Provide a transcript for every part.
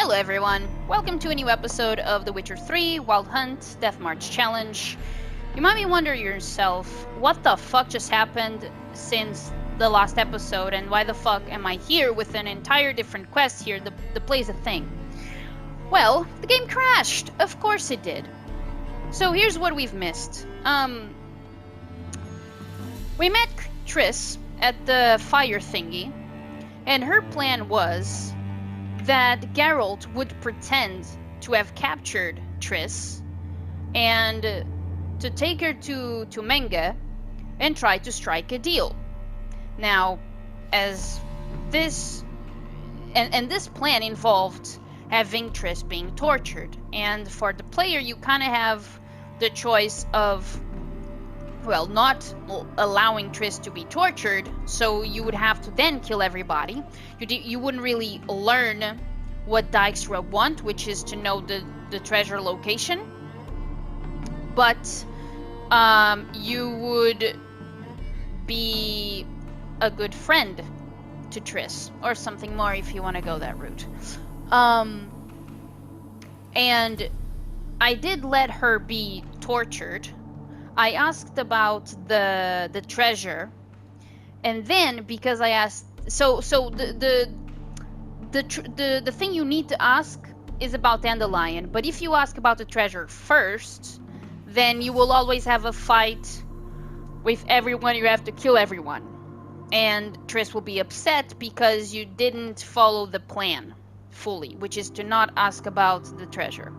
Hello everyone, welcome to a new episode of The Witcher 3 Wild Hunt Death March Challenge. You might be wondering yourself, what the fuck just happened since the last episode and why the fuck am I here with an entire different quest here that plays a thing? Well, the game crashed, of course it did. So here's what we've missed. We met Triss at the fire thingy, and her plan was that Geralt would pretend to have captured Triss and to take her to Menga and try to strike a deal. Now, as this this plan involved having Triss being tortured, and for the player you kind of have the choice of, well, not allowing Triss to be tortured, so you would have to then kill everybody. You wouldn't really learn what Dijkstra want, which is to know the treasure location. But you would be a good friend to Triss, or something more if you want to go that route. And I did let her be tortured. I asked about the treasure, and then because I asked, so the thing you need to ask is about Dandelion. But if you ask about the treasure first, then you will always have a fight with everyone. You have to kill everyone, and Triss will be upset because you didn't follow the plan fully, which is to not ask about the treasure.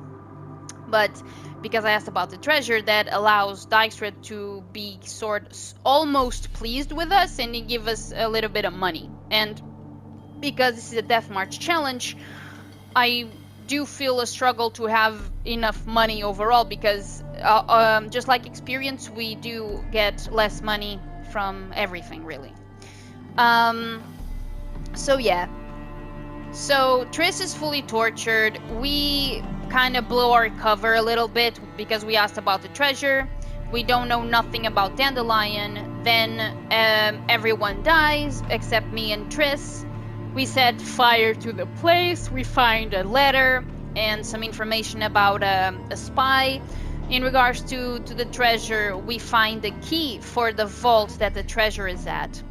But because I asked about the treasure, that allows Dijkstra to be almost pleased with us and give us a little bit of money. And because this is a Death March challenge, I do feel a struggle to have enough money overall, because just like experience, we do get less money from everything, really. So yeah. So Triss is fully tortured. We kind of blow our cover a little bit because we asked about the treasure. We don't know nothing about Dandelion. Then everyone dies except me and Triss. We set fire to the place. We find a letter and some information about a spy. In regards to the treasure, we find the key for the vault that the treasure is at.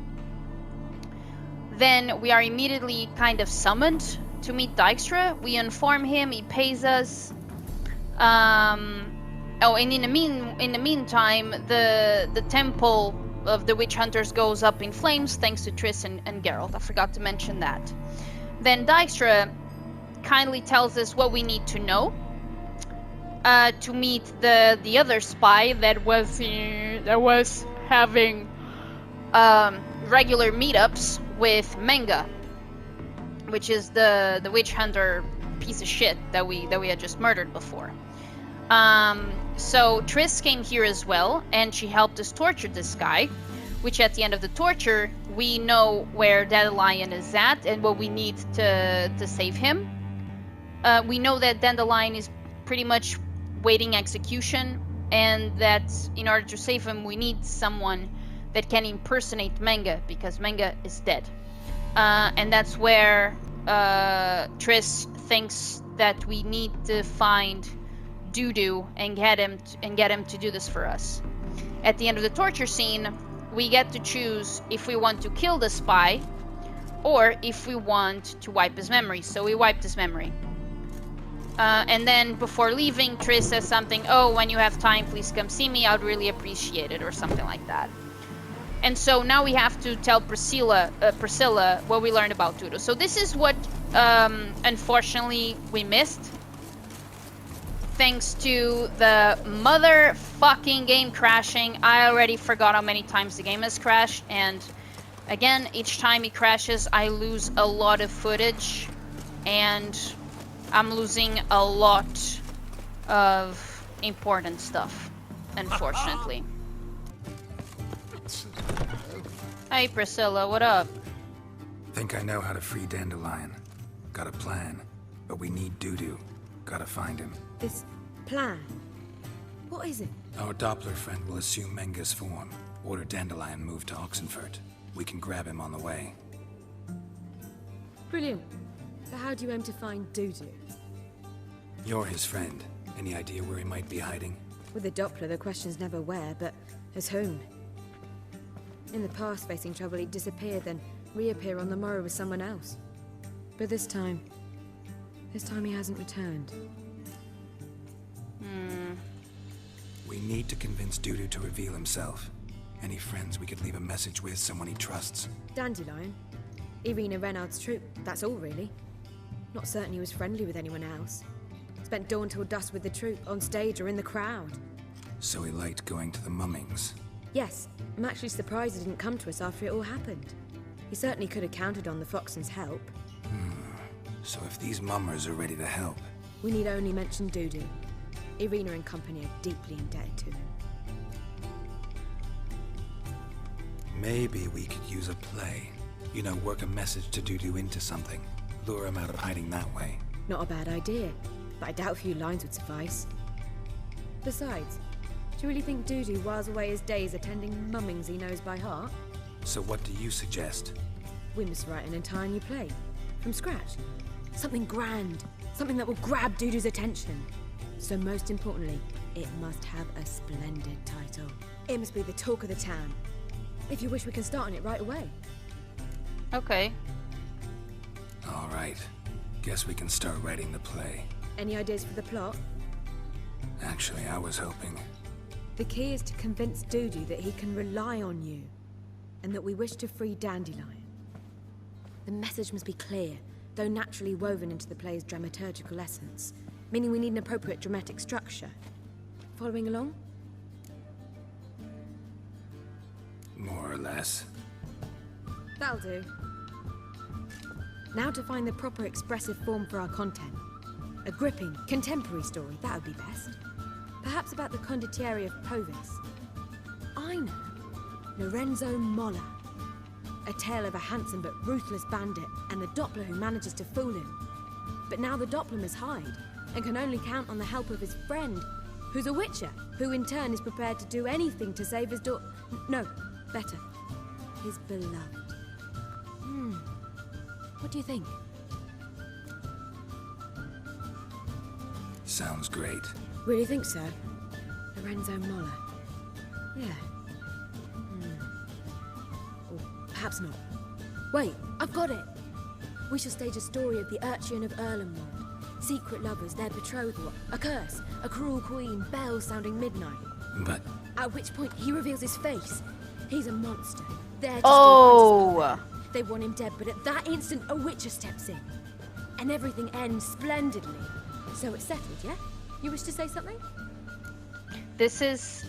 Then we are immediately kind of summoned to meet Dijkstra. We inform him, he pays us. And in the meantime, the temple of the witch hunters goes up in flames thanks to Triss and Geralt. I forgot to mention that. Then Dijkstra kindly tells us what we need to know to meet the other spy that was having regular meetups with Menga, which is the witch hunter piece of shit that we had just murdered before. So Triss came here as well, and she helped us torture this guy, which at the end of the torture, we know where Dandelion is at and what we need to save him. We know that Dandelion is pretty much waiting execution, and that in order to save him, we need someone that can impersonate Menga, because Menga is dead. And that's where Triss thinks that we need to find Dudu and get him to do this for us. At the end of the torture scene, we get to choose if we want to kill the spy or if we want to wipe his memory. So we wiped his memory. And then before leaving, Triss says something, "Oh, when you have time, please come see me. I'd really appreciate it," or something like that. And so now we have to tell Priscilla what we learned about Dudu. So this is what, unfortunately, we missed. Thanks to the motherfucking game crashing. I already forgot how many times the game has crashed. And again, each time it crashes, I lose a lot of footage. And I'm losing a lot of important stuff, unfortunately. Hey Priscilla, what up? Think I know how to free Dandelion. Got a plan, but we need Dudu. Gotta find him. This plan? What is it? Our Doppler friend will assume Menga's form. Order Dandelion move to Oxenfurt. We can grab him on the way. Brilliant. But how do you aim to find Dudu? You're his friend. Any idea where he might be hiding? With the Doppler, the question's never where, but as whom. In the past, facing trouble, he'd disappear, then reappear on the morrow with someone else. But this time he hasn't returned. We need to convince Dudu to reveal himself. Any friends we could leave a message with, someone he trusts. Dandelion? Irina Renard's troupe, that's all really. Not certain he was friendly with anyone else. Spent dawn till dusk with the troupe, on stage or in the crowd. So he liked going to the mummings. Yes, I'm actually surprised he didn't come to us after it all happened. He certainly could have counted on the Foxen's help. So if these mummers are ready to help... We need only mention Dudu. Irina and company are deeply indebted to him. Maybe we could use a play. You know, work a message to Dudu into something. Lure him out of hiding that way. Not a bad idea, but I doubt a few lines would suffice. Besides, do you really think Dudu whiles away his days attending mummings he knows by heart? So what do you suggest? We must write an entire new play. From scratch. Something grand. Something that will grab Dudu's attention. So most importantly, it must have a splendid title. It must be the talk of the town. If you wish, we can start on it right away. Okay. All right. Guess we can start writing the play. Any ideas for the plot? Actually, I was hoping... The key is to convince Dudu that he can rely on you, and that we wish to free Dandelion. The message must be clear, though naturally woven into the play's dramaturgical essence, meaning we need an appropriate dramatic structure. Following along? More or less. That'll do. Now to find the proper expressive form for our content. A gripping, contemporary story, that would be best. Perhaps about the condottieri of Povis. I know. Lorenzo Molla. A tale of a handsome but ruthless bandit and the Doppler who manages to fool him. But now the Doppler must hide and can only count on the help of his friend, who's a witcher, who in turn is prepared to do anything to save his No, better. His beloved. What do you think? Sounds great. Really think so? Lorenzo Molla. Yeah. Or perhaps not. Wait, I've got it! We shall stage a story of the Urchin of Erlenwald. Secret lovers, their betrothal, a curse, a cruel queen, bells sounding midnight. But... At which point he reveals his face. He's a monster. There to Oh! steal Princess Molla. They want him dead, but at that instant a witcher steps in. And everything ends splendidly. So it's settled, yeah? You wish to say something? This is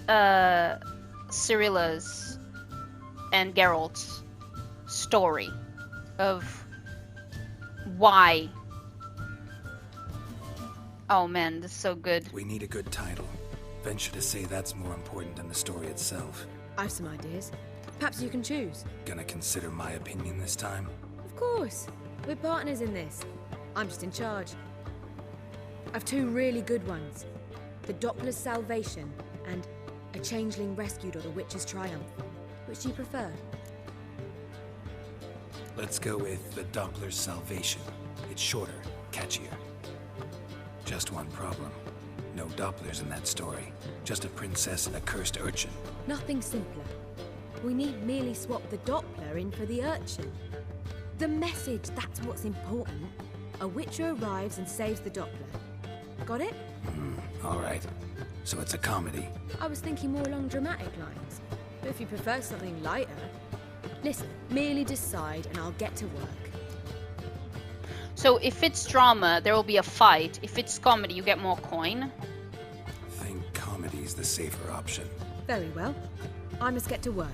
Cyrilla's and Geralt's story of why. Oh man, this is so good. we need a good title. Venture to say that's more important than the story itself. I've some ideas. Perhaps you can choose. Gonna consider my opinion this time? Of course. We're partners in this. I'm just in charge. I've two really good ones. The Doppler's Salvation and A Changeling Rescued or the Witch's Triumph. Which do you prefer? Let's go with the Doppler's Salvation. It's shorter, catchier. Just one problem. No Dopplers in that story. Just a princess and a cursed urchin. Nothing simpler. We need merely swap the Doppler in for the urchin. The message, that's what's important. A witcher arrives and saves the Doppler. Got it? All right. So it's a comedy. I was thinking more along dramatic lines. But if you prefer something lighter... Listen, merely decide and I'll get to work. So if it's drama, there will be a fight. If it's comedy, you get more coin. Think comedy's the safer option. Very well. I must get to work.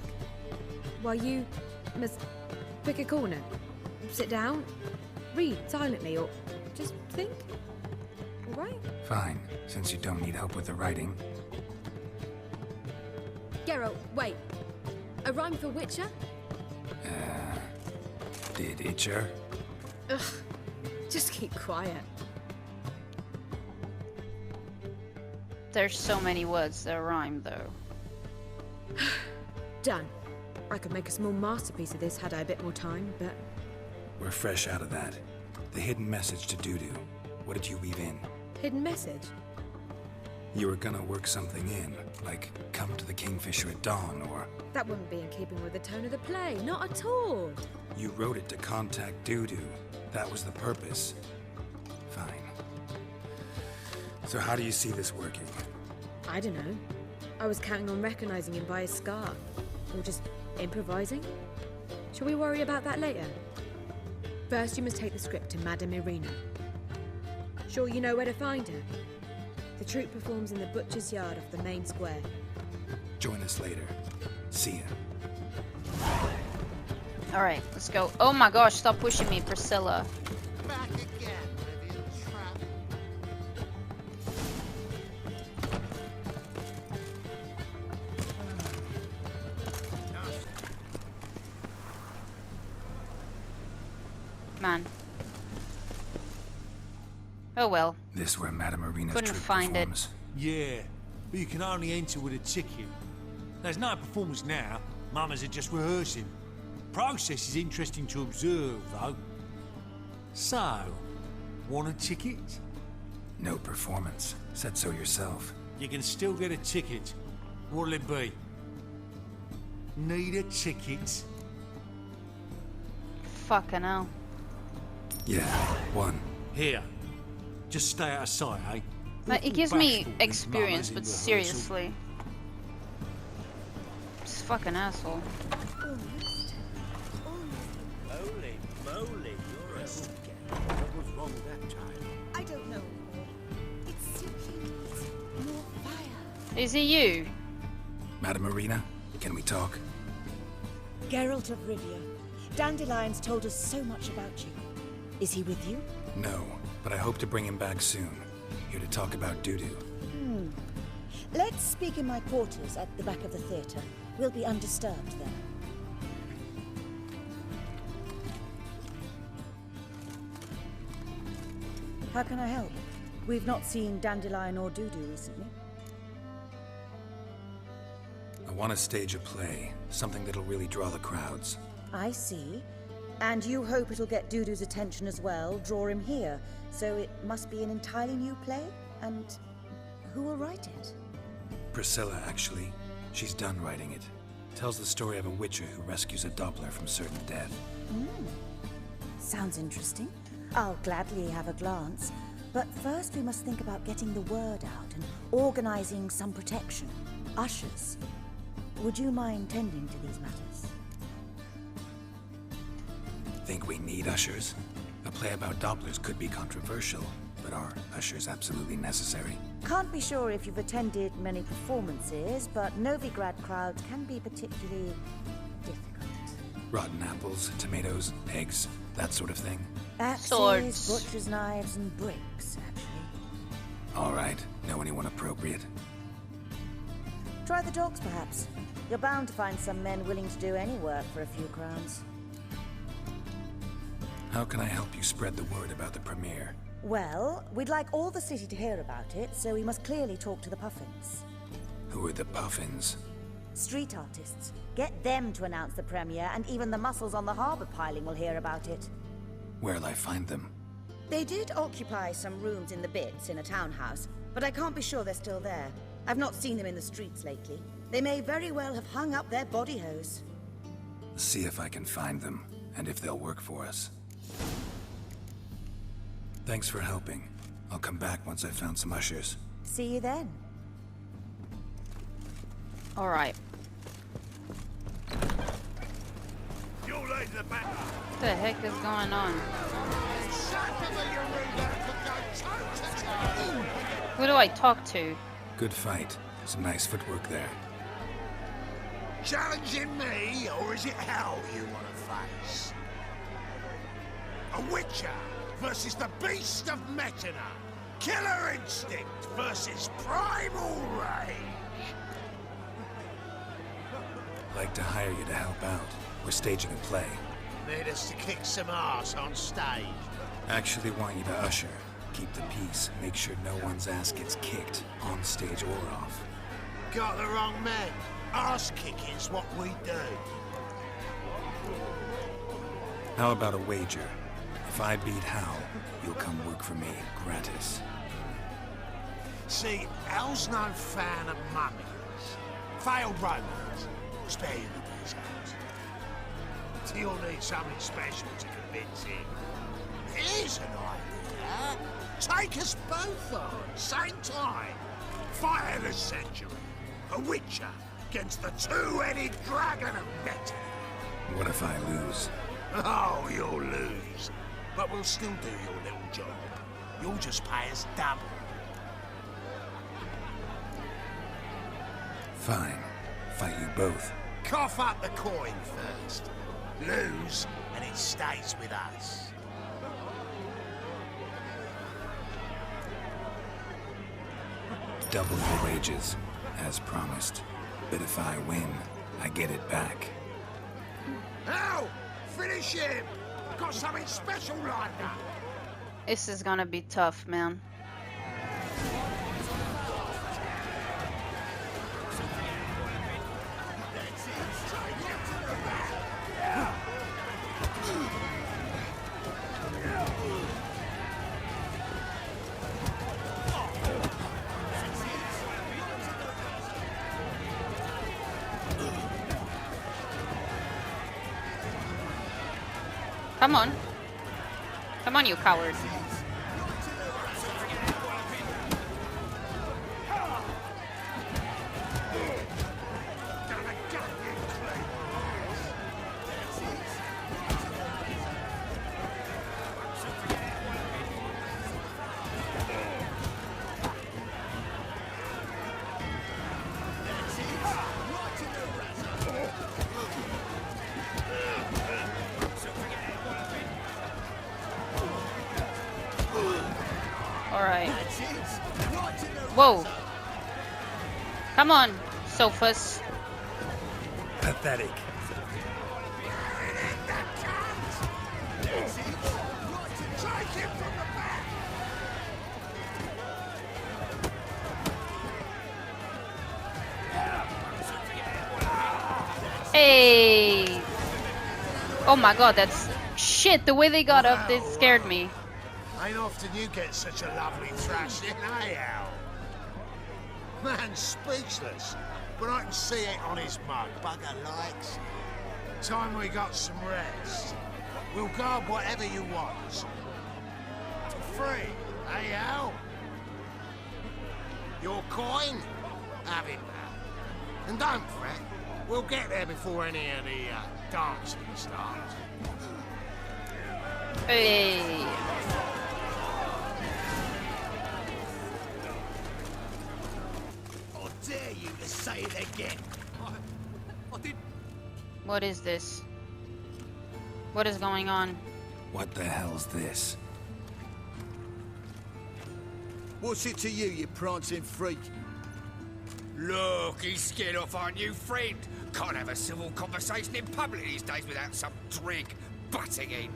While you must pick a corner. Sit down, read silently, or just think. All right? Fine, since you don't need help with the writing. Geralt, wait. A rhyme for Witcher? Did Itcher? Ugh. Just keep quiet. There's so many words that rhyme, though. Done. I could make a small masterpiece of this had I a bit more time, but... We're fresh out of that. The hidden message to Dudu. What did you weave in? Hidden message? You were gonna work something in, like come to the Kingfisher at dawn, or... That wouldn't be in keeping with the tone of the play, not at all. You wrote it to contact Dudu. That was the purpose. Fine. So how do you see this working? I don't know. I was counting on recognizing him by his scar. Or just improvising? Shall we worry about that later? First, you must take the script to Madame Irina. Sure you know where to find her? The troupe performs in the butcher's yard off the main square. Join us later. See ya. Alright, let's go. Oh my gosh, stop pushing me, Priscilla. Back again, Rivia trap. Man. Oh well. This where Madame Irina's Couldn't troupe find it. performs. Yeah, but you can only enter with a ticket. There's no performance now. Mamas are just rehearsing. Process is interesting to observe, though. So, want a ticket? No performance. Said so yourself. You can still get a ticket. What'll it be? Need a ticket? Fucking hell. Yeah, one. Here. Just stay out of sight, eh? But it Awful gives me bashful, these experience, mamas in but rehearsal. seriously. This fucking asshole. Holy moly, you're a scat. What was wrong that time? I don't know. It simply needs more fire. Is it you? Madame Irina, can we talk? Geralt of Rivia, Dandelion's told us so much about you. Is he with you? No, but I hope to bring him back soon. Here to talk about Dudu. Let's speak in my quarters at the back of the theatre. We'll be undisturbed there. How can I help? We've not seen Dandelion or Dudu recently. I want to stage a play. Something that'll really draw the crowds. I see. And you hope it'll get Dudu's attention as well, draw him here. So it must be an entirely new play? And who will write it? Priscilla, actually. She's done writing it. Tells the story of a witcher who rescues a Doppler from certain death. Sounds interesting. I'll gladly have a glance. But first we must think about getting the word out and organizing some protection. Ushers. Would you mind tending to these matters? Think we need ushers? A play about Dopplers could be controversial, but are ushers absolutely necessary? Can't be sure if you've attended many performances, but Novigrad crowds can be particularly difficult. Rotten apples, tomatoes, eggs, that sort of thing? Axes, Swords. butcher's knives, and bricks, actually. All right. Know anyone appropriate? Try the dogs, perhaps. You're bound to find some men willing to do any work for a few crowns. How can I help you spread the word about the premiere? Well, we'd like all the city to hear about it, so we must clearly talk to the Puffins. Who are the Puffins? Street artists. Get them to announce the premiere, and even the muscles on the harbour piling will hear about it. Where'll I find them? They did occupy some rooms in the Bits in a townhouse, but I can't be sure they're still there. I've not seen them in the streets lately. They may very well have hung up their body hose. See if I can find them, and if they'll work for us. Thanks for helping. I'll come back once I've found some ushers. See you then. Alright. You lead the battle. What the heck is going on? Who do I talk to? Good fight. Some nice footwork there. Challenging me, or is it hell you want to face? A witcher versus the beast of Metina. Killer instinct versus primal rage. Like to hire you to help out. We're staging a play. Need us to kick some ass on stage. Actually want you to usher. Keep the peace. Make sure no one's ass gets kicked, on stage or off. Got the wrong man. Ass kicking's what we do. How about a wager? If I beat Hal, you'll come work for me, gratis. See, Al's no fan of mummies. Failed romance. Spare you the details. You'll need something special to convince him. Here's an idea. Take us both on, same time. Fight of the century. A witcher against the two-headed dragon of Meta. What if I lose? Oh, you'll lose. But we'll still do your little job. You'll just pay us double. Fine. Fight you both. Cough up the coin first. Lose, and it stays with us. Double your wages, as promised. But if I win, I get it back. Now, finish him! Got something special lined up. This is gonna be tough, man. Come on. Come on, you coward. Alright. Whoa. Come on, sofas. Pathetic. Hey! Oh my god, that's... Shit, the way they got up, it scared me. Ain't often you get such a lovely thrashing, eh, Al? Man's speechless, but I can see it on his mug. Bugger likes it. Time we got some rest. We'll guard whatever you want. For free, eh, Al? Your coin? Have it now. And don't fret, we'll get there before any of the dancing starts. Hey! Dare you to say it again? I did. What is this? What is going on? What the hell's this? What's it to you, you prancing freak? Look, he's scared off our new friend. Can't have a civil conversation in public these days without some drink butting in.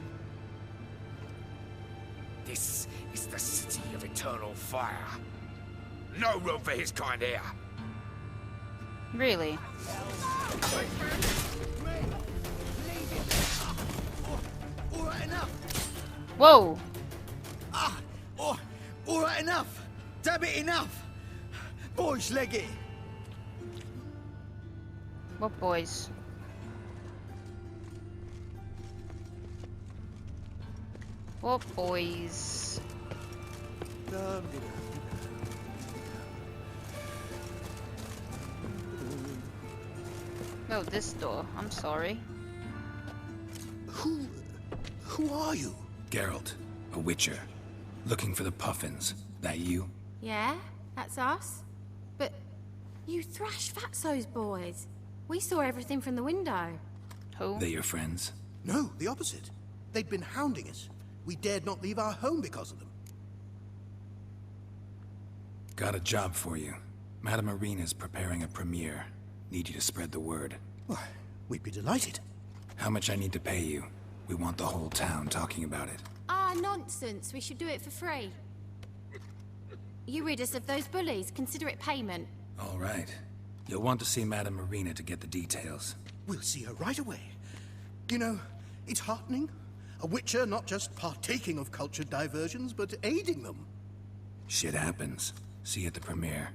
This is the city of eternal fire. No room for his kind here. Really? All right, enough. Whoa! All right, enough. Damn it, enough. Boys, leg it. What boys? What boys? Oh, this door. I'm sorry. Who are you? Geralt, a witcher. Looking for the Puffins. That you? Yeah, that's us. But you thrashed Fatso's boys. We saw everything from the window. Who? They your friends? No, the opposite. They'd been hounding us. We dared not leave our home because of them. Got a job for you. Madame Irina's preparing a premiere. Need you to spread the word. Why, we'd be delighted. How much I need to pay you? We want the whole town talking about it. Ah, nonsense. We should do it for free. You rid us of those bullies. Consider it payment. All right. You'll want to see Madame Irina to get the details. We'll see her right away. You know, it's heartening. A witcher not just partaking of cultured diversions, but aiding them. Shit happens. See you at the premiere.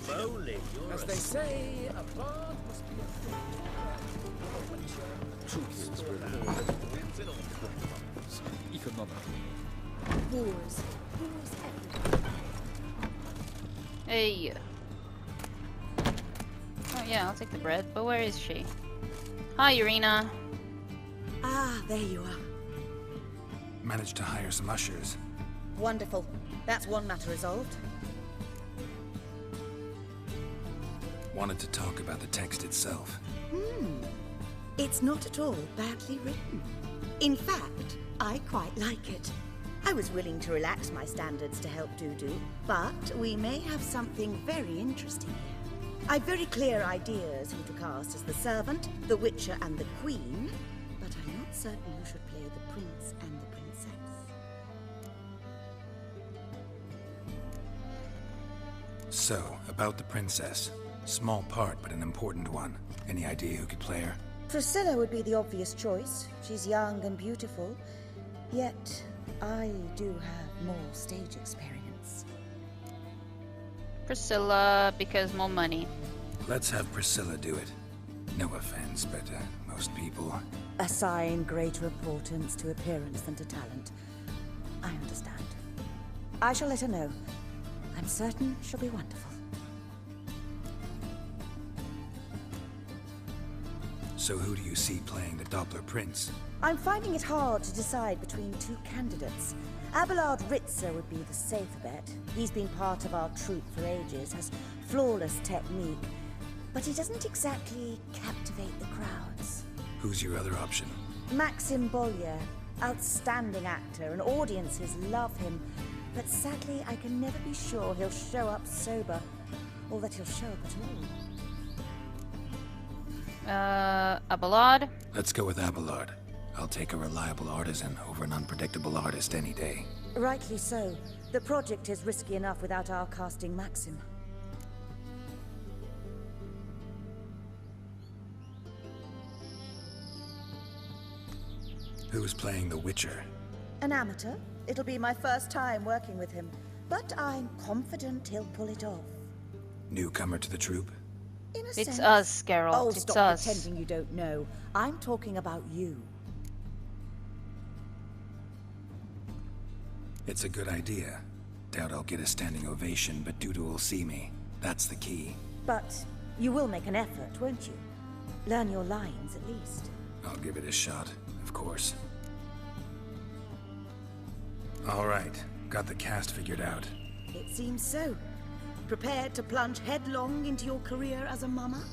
Moly, you're As they say, a bard must be a Truth is renowned. Economic. Wars. Wars everywhere. Hey. Oh yeah, I'll take the bread. But where is she? Hi, Irina. Ah, there you are. Managed to hire some ushers. Wonderful. That's one matter resolved. Wanted to talk about the text itself. It's not at all badly written. In fact, I quite like it. I was willing to relax my standards to help Dudu, but we may have something very interesting here. I've very clear ideas who to cast as the servant, the witcher, and the queen, but I'm not certain who should play the prince and the princess. So, about the princess. Small part, but an important one. Any idea who could play her? Priscilla would be the obvious choice. She's young and beautiful, yet I do have more stage experience. Priscilla, because more money. Let's have Priscilla do it. No offense, but most people... Assign greater importance to appearance than to talent. I understand. I shall let her know. I'm certain she'll be wonderful. So who do you see playing the Doppler Prince? I'm finding it hard to decide between two candidates. Abelard Ritzer would be the safer bet. He's been part of our troupe for ages, has flawless technique, but he doesn't exactly captivate the crowds. Who's your other option? Maxim Bollier, outstanding actor, and audiences love him, but sadly I can never be sure he'll show up sober, or that he'll show up at all. Abelard? Let's go with Abelard. I'll take a reliable artisan over an unpredictable artist any day. Rightly so. The project is risky enough without our casting Maxim. Who's playing the Witcher? An amateur. It'll be my first time working with him, but I'm confident he'll pull it off. Newcomer to the troupe? In a It's sense. us, Geralt. Oh, It's stop us. pretending you don't know. I'm talking about you. It's a good idea. Doubt I'll get a standing ovation, but Dudu will see me. That's the key. But you will make an effort, won't you? Learn your lines, at least. I'll give it a shot, of course. All right, got the cast figured out. It seems so. Prepared to plunge headlong into your career as a mama?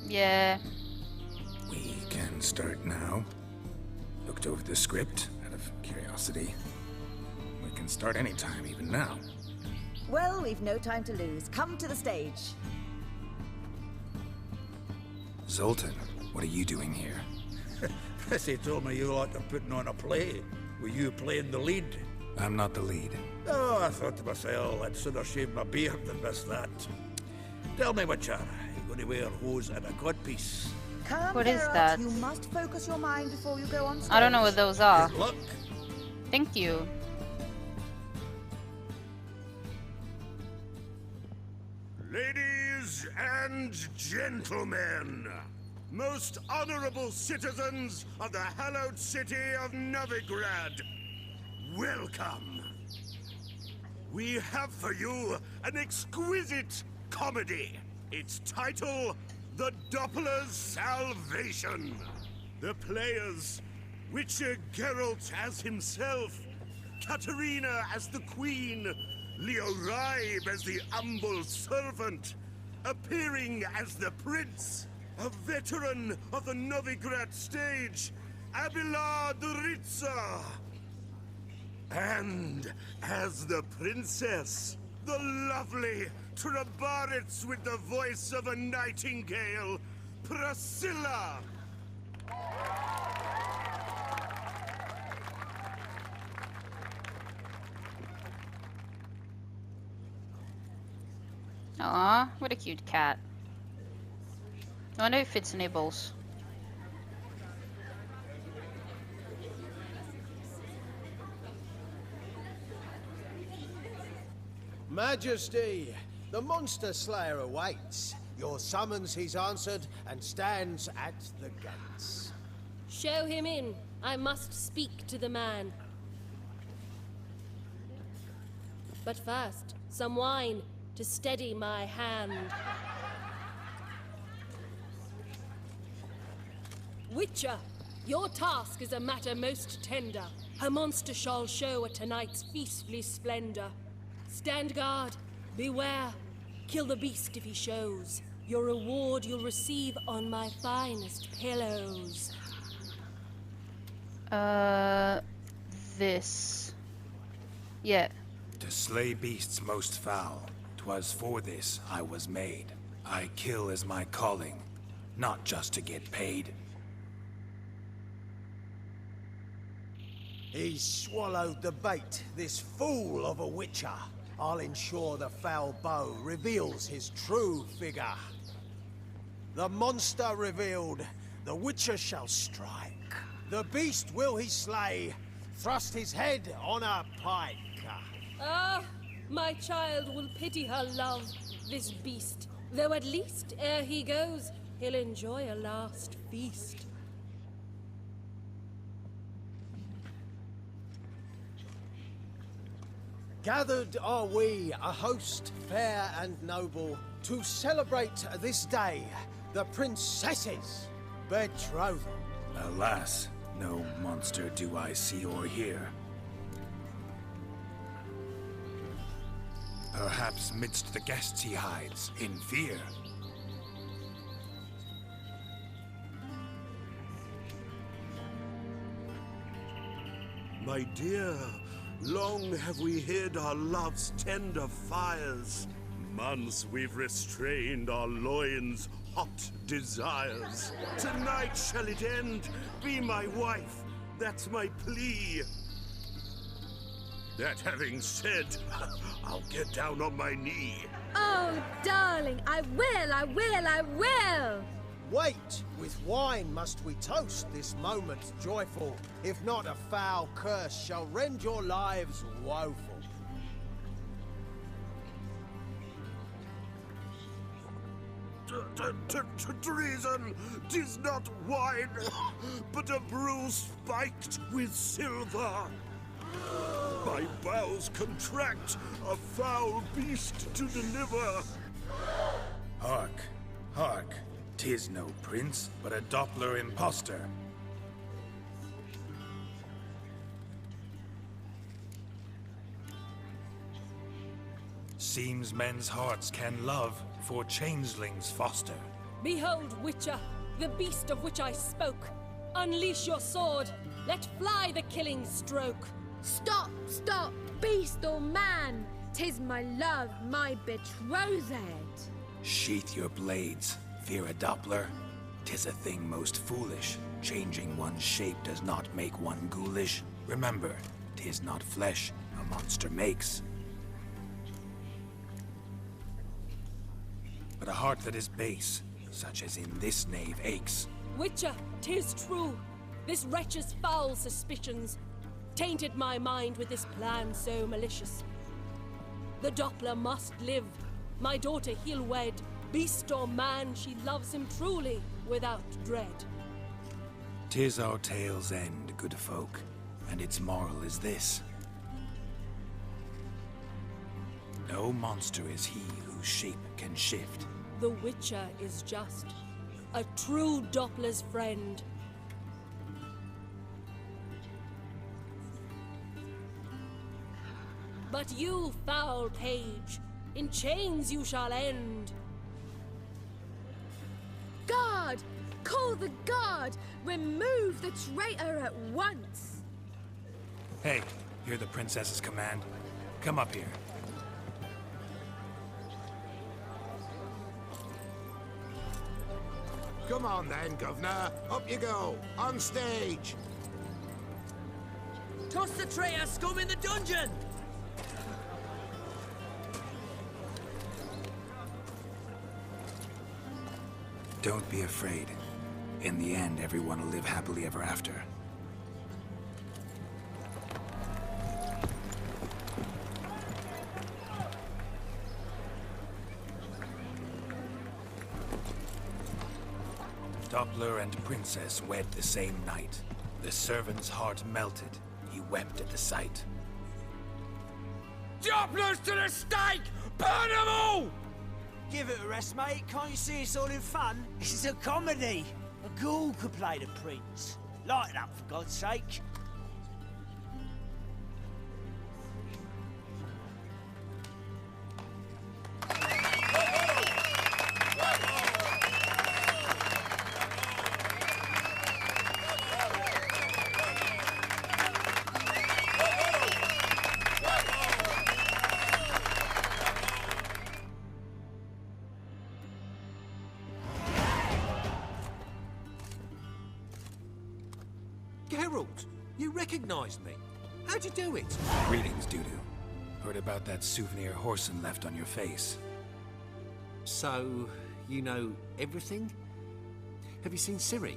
Yeah. We can start now. Looked over the script, out of curiosity. We can start anytime, even now. Well, we've no time to lose. Come to the stage. Zoltan, what are you doing here? Prissy told me you like to putting on a play. Were you playing the lead? I'm not the lead. Oh, I thought to myself, I'd sooner shave my beard than miss that. Tell me, Witcher, you going to wear hose and a codpiece? Come, What is Geralt. that? You must focus your mind before you go on stage. I don't know what those are. Good luck. Thank you. Ladies and gentlemen, most honorable citizens of the hallowed city of Novigrad, welcome. We have for you an exquisite comedy. Its title, The Doppler's Salvation. The players, Witcher Geralt as himself, Katerina as the Queen, Leo Ribe as the humble servant, appearing as the Prince, a veteran of the Novigrad stage, Abelard Ritzer. And as the Princess, the lovely Trabaritz with the voice of a nightingale, Priscilla. Aw, what a cute cat. I wonder if it's nibbles. Majesty, the monster slayer awaits. Your summons he's answered and stands at the gates. Show him in. I must speak to the man. But first, some wine to steady my hand. Witcher, your task is a matter most tender. Her monster shall show at tonight's feastly splendor. Stand guard, beware, kill the beast if he shows. Your reward you'll receive on my finest pillows. This. Yeah. To slay beasts most foul, 'twas for this I was made. I kill as my calling, not just to get paid. He's swallowed the bait, this fool of a witcher. I'll ensure the foul bow reveals his true figure. The monster revealed, the witcher shall strike. The beast will he slay, thrust his head on a pike. Ah, my child will pity her love, this beast. Though at least, ere he goes, he'll enjoy a last feast. Gathered are we, a host fair and noble, to celebrate this day, the princess's betrothal. Alas, no monster do I see or hear. Perhaps midst the guests he hides, in fear. My dear, long have we hid our love's tender fires. Months we've restrained our loins' hot desires. Tonight shall it end, be my wife, that's my plea. That having said, I'll get down on my knee. Oh, darling, I will, I will, I will! Wait, with wine must we toast this moment joyful. If not, a foul curse shall rend your lives woeful. Treason! 'Tis not wine, but a brew spiked with silver. My bowels contract, a foul beast to deliver. Hark, hark. 'Tis no prince, but a Doppler impostor. Seems men's hearts can love, for changelings foster. Behold, Witcher, the beast of which I spoke. Unleash your sword, let fly the killing stroke. Stop, stop, beast or man! 'Tis my love, my betrothed. Sheath your blades, fear a Doppler. 'Tis a thing most foolish. Changing one's shape does not make one ghoulish. Remember, 'tis not flesh a monster makes, but a heart that is base, such as in this knave aches. Witcher, 'tis true. This wretch's foul suspicions tainted my mind with this plan so malicious. The Doppler must live. My daughter he'll wed. Beast or man, she loves him truly, without dread. 'Tis our tale's end, good folk, and its moral is this. No monster is he whose shape can shift. The Witcher is just a true Doppler's friend. But you, foul page, in chains you shall end. Guard! Call the guard! Remove the traitor at once! Hey, hear the princess's command? Come up here. Come on then, Governor. Up you go. On stage. Toss the traitor scum in the dungeon! Don't be afraid. In the end, everyone will live happily ever after. Doppler and Princess wed the same night. The servant's heart melted. He wept at the sight. Dopplers to the stake! Burn them all! Give it a rest, mate. Can't you see it's all in fun? This is a comedy. A ghoul could play the prince. Lighten up, for God's sake. Geralt, you recognized me. How'd you do it? Greetings, Dudu. Heard about that souvenir Horson left on your face. So, you know everything? Have you seen Ciri?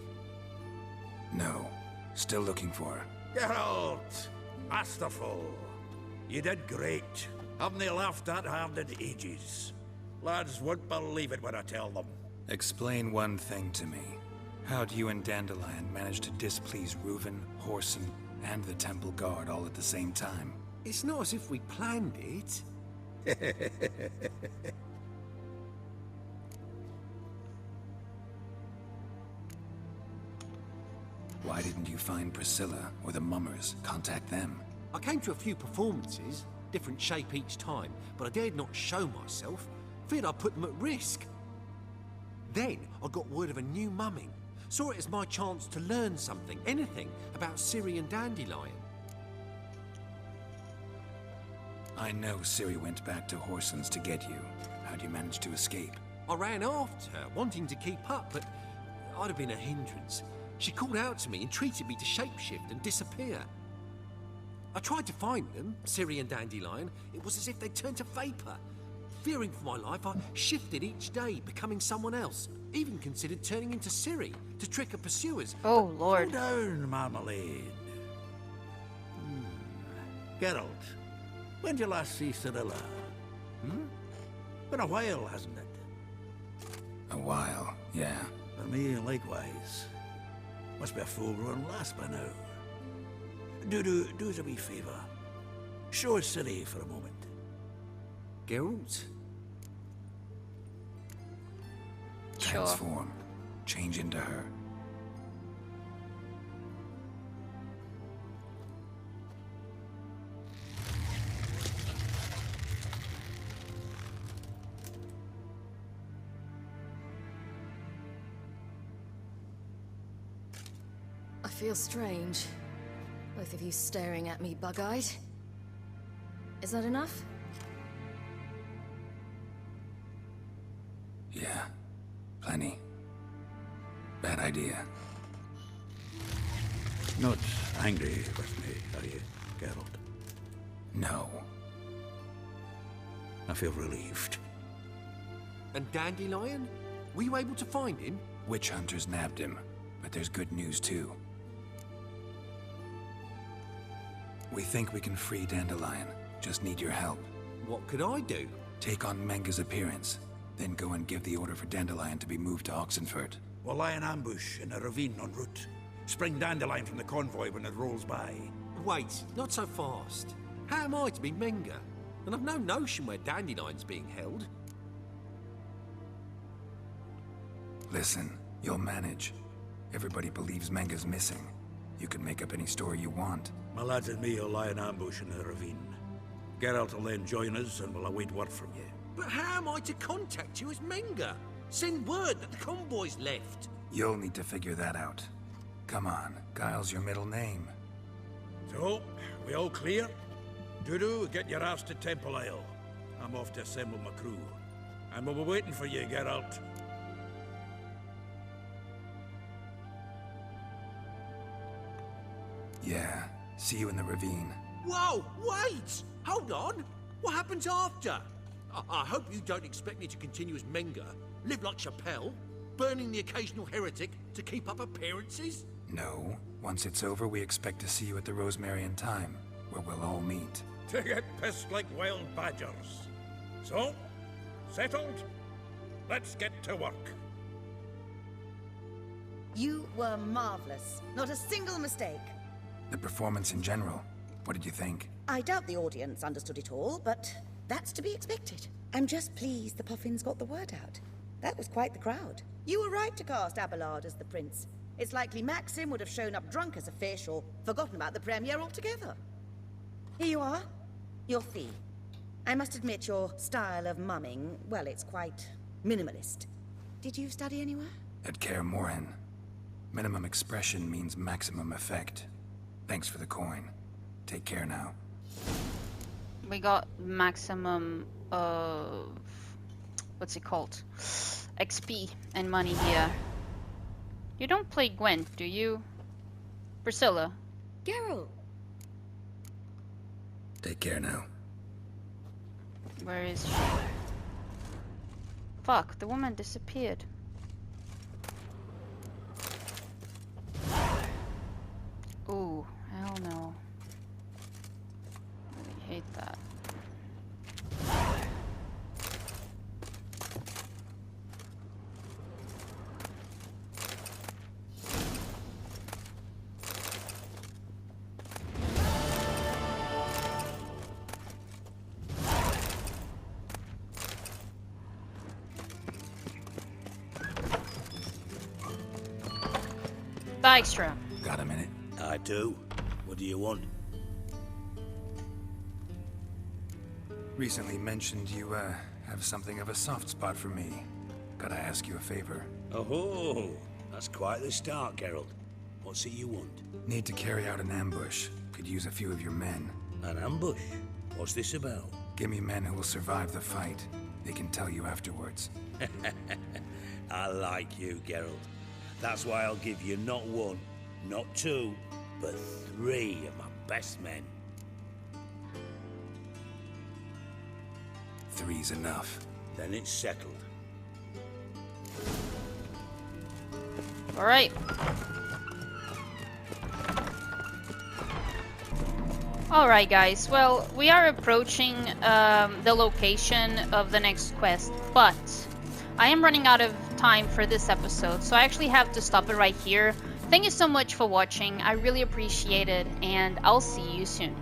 No. Still looking for her. Geralt! Masterful! You did great. Haven't they laughed that hard in ages? Lads won't believe it when I tell them. Explain one thing to me. How'd you and Dandelion manage to displease Reuven, Horson, and the Temple Guard all at the same time? It's not as if we planned it. Why didn't you find Priscilla or the Mummers? Contact them. I came to a few performances, different shape each time, but I dared not show myself. Feared I'd put them at risk. Then I got word of a new mumming. Saw it as my chance to learn something, anything, about Ciri and Dandelion. I know Ciri went back to Horson's to get you. How'd you manage to escape? I ran after her, wanting to keep up, but I'd have been a hindrance. She called out to me, entreated me to shapeshift and disappear. I tried to find them, Ciri and Dandelion. It was as if they turned to vapor. Fearing for my life, I shifted each day, becoming someone else. Even considered turning into Ciri to trick her pursuers. Oh, Lord. Slow down, Marmalade. Geralt, when did you last see Cirilla? Been a while, hasn't it? A while, yeah. For me, likewise. Must be a full-grown lass by now. Do us a wee favour. Show us Ciri for a moment. Geralt? Sure. Transform. Change into her. I feel strange. Both of you staring at me bug-eyed. Is that enough? Yeah. Plenty. Bad idea. Not angry with me, are you, Geralt? No. I feel relieved. And Dandelion? Were you able to find him? Witch hunters nabbed him, but there's good news too. We think we can free Dandelion. Just need your help. What could I do? Take on Menga's appearance, then go and give the order for Dandelion to be moved to Oxenfurt. We'll lie in ambush in a ravine en route. Spring Dandelion from the convoy when it rolls by. Wait, not so fast. How am I to be Menga? And I've no notion where Dandelion's being held. Listen, you'll manage. Everybody believes Menga's missing. You can make up any story you want. My lads and me will lie in ambush in the ravine. Geralt will then join us and we'll await word from you. But how am I to contact you as Menga? Send word that the convoy's left. You'll need to figure that out. Come on, Guile's your middle name. So, we all clear? Dudu, get your ass to Temple Isle. I'm off to assemble my crew. And we'll be waiting for you, Geralt. Yeah, see you in the ravine. Whoa, wait! Hold on! What happens after? I hope you don't expect me to continue as Menga, live like Chappelle. burning the occasional heretic to keep up appearances? No. Once it's over, we expect to see you at the Rosemary in Time, where we'll all meet. To get pissed like wild badgers. So, settled? Let's get to work. You were marvelous. Not a single mistake. The performance in general, what did you think? I doubt the audience understood it all, but that's to be expected. I'm just pleased the Puffins got the word out. That was quite the crowd. You were right to cast Abelard as the prince. It's likely Maxim would have shown up drunk as a fish or forgotten about the premiere altogether. Here you are, your fee. I must admit your style of mumming, well, it's quite minimalist. Did you study anywhere? At Kaer Morhen. Minimum expression means maximum effect. Thanks for the coin. Take care now. We got maximum of... what's it called? XP and money here. You don't play Gwent, do you? Priscilla? Geralt! Take care now. Where is she? Fuck, the woman disappeared. Ooh, hell no. I hate that. Dykstra. Got a minute? I do. What do you want? Recently mentioned you, have something of a soft spot for me. Gotta ask you a favor. Oh, that's quite the start, Geralt. What's it you want? Need to carry out an ambush. Could use a few of your men. An ambush? What's this about? Give me men who will survive the fight. They can tell you afterwards. I like you, Geralt. That's why I'll give you not one, not two, but 3 of my best men. 3's enough. Then it's settled. Alright. Alright guys, well, we are approaching the location of the next quest, but I am running out of time for this episode, so I actually have to stop it right here. Thank you so much for watching, I really appreciate it, and I'll see you soon.